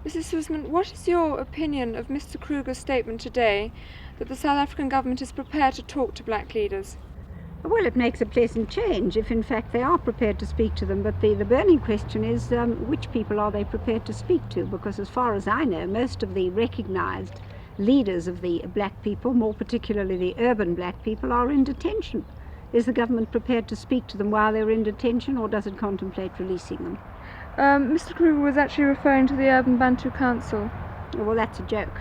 Mrs. Suzman, what is your opinion of Mr. Kruger's statement today that the South African government is prepared to talk to black leaders? Well, it makes a pleasant change if in fact they are prepared to speak to them, but the burning question is which people are they prepared to speak to, because as far as I know, most of the recognised leaders of the black people, more particularly the urban black people, are in detention. Is the government prepared to speak to them while they're in detention, or does it contemplate releasing them? Mr. Kruger was actually referring to the Urban Bantu Council. Well, that's a joke,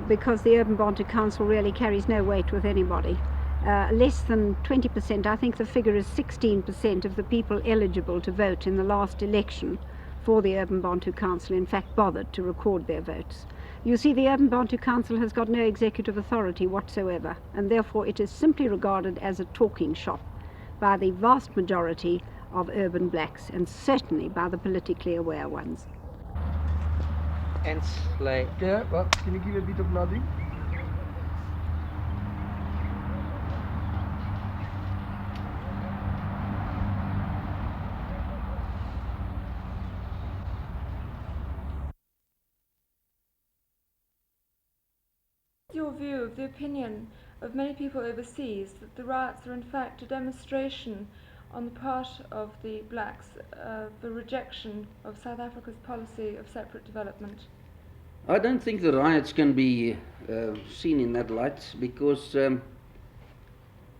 because the Urban Bantu Council really carries no weight with anybody. Less than 20%, I think the figure is 16% of the people eligible to vote in the last election for the Urban Bantu Council in fact bothered to record their votes. You see, the Urban Bantu Council has got no executive authority whatsoever, and therefore it is simply regarded as a talking shop by the vast majority of urban blacks, and certainly by the politically aware ones. And like, yeah, well, can you give a bit of nodding? Your view of the opinion of many people overseas that the riots are in fact a demonstration on the part of the blacks the rejection of South Africa's policy of separate development? I don't think the riots can be seen in that light, because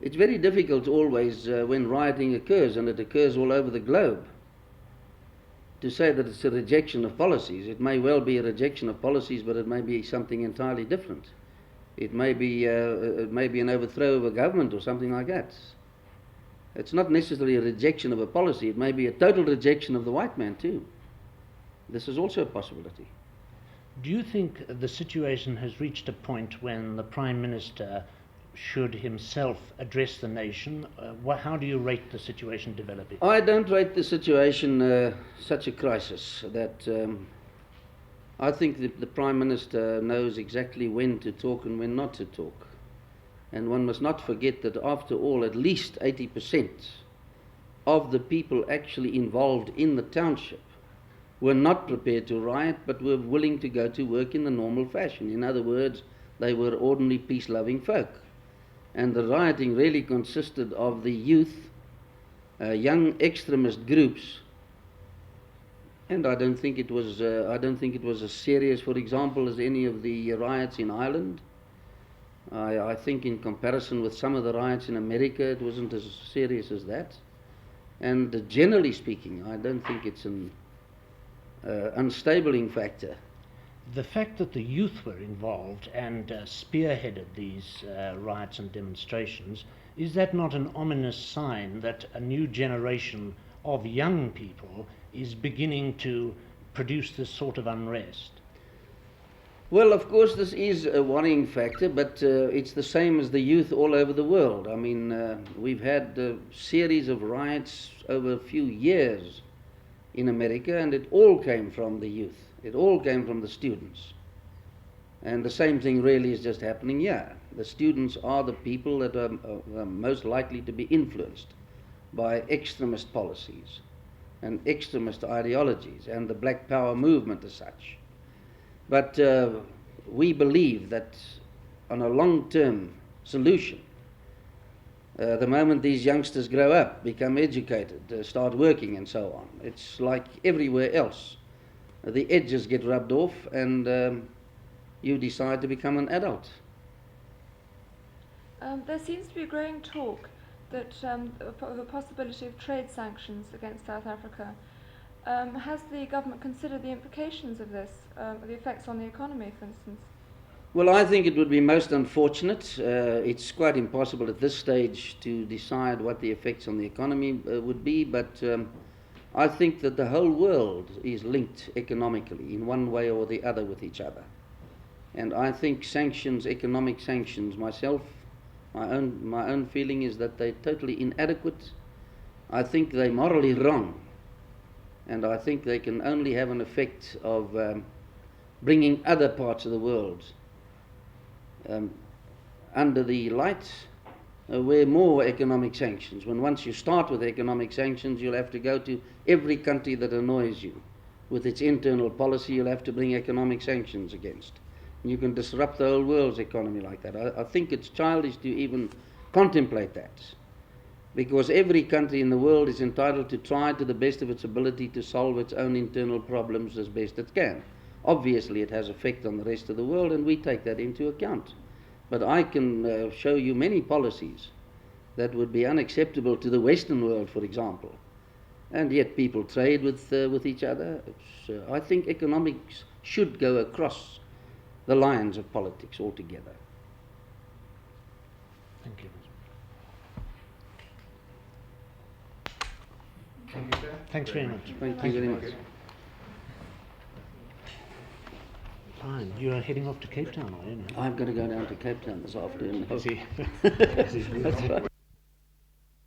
it's very difficult always when rioting occurs, and it occurs all over the globe, to say that it's a rejection of policies. It may well be a rejection of policies, but it may be something entirely different. It may be an overthrow of a government or something like that. It's not necessarily a rejection of a policy. It may be a total rejection of the white man too. This is also a possibility. Do you think the situation has reached a point when the Prime Minister should himself address the nation? How do you rate the situation developing? I don't rate the situation such a crisis. That I think that the Prime Minister knows exactly when to talk and when not to talk. And one must not forget that after all, at least 80% of the people actually involved in the township were not prepared to riot, but were willing to go to work in the normal fashion. In other words, they were ordinary peace-loving folk. And the rioting really consisted of the youth, young extremist groups. And I don't think it was as serious, for example, as any of the riots in Ireland. I think in comparison with some of the riots in America, it wasn't as serious as that. And generally speaking, I don't think it's an unstabling factor. The fact that the youth were involved and spearheaded these riots and demonstrations, is that not an ominous sign that a new generation of young people is beginning to produce this sort of unrest? Well, of course, this is a worrying factor, but it's the same as the youth all over the world. I mean, we've had a series of riots over a few years in America, and it all came from the youth. It all came from the students. And the same thing really is just happening here. The students are the people that are most likely to be influenced by extremist policies and extremist ideologies and the Black Power movement as such. But we believe that on a long-term solution, the moment these youngsters grow up, become educated, start working and so on, it's like everywhere else. The edges get rubbed off and you decide to become an adult. There seems to be growing talk that of a possibility of trade sanctions against South Africa. Has the government considered the implications of this, the effects on the economy, for instance? Well, I think it would be most unfortunate. It's quite impossible at this stage to decide what the effects on the economy would be, but I think that the whole world is linked economically in one way or the other with each other. And I think sanctions, economic sanctions, my own feeling is that they're totally inadequate. I think they're morally wrong. And I think they can only have an effect of bringing other parts of the world under the light where more economic sanctions. When once you start with economic sanctions, you'll have to go to every country that annoys you with its internal policy, you'll have to bring economic sanctions against. You can disrupt the whole world's economy like that. I think it's childish to even contemplate that, because every country in the world is entitled to try to the best of its ability to solve its own internal problems as best it can. Obviously it has effect on the rest of the world, and we take that into account. But I can show you many policies that would be unacceptable to the Western world, for example, and yet people trade with each other. I think economics should go across the lines of politics altogether. Thank you. Thanks very much. Thank you very much. Fine. You are heading off to Cape Town, are you? I've got to go down to Cape Town this afternoon. I see. That's right.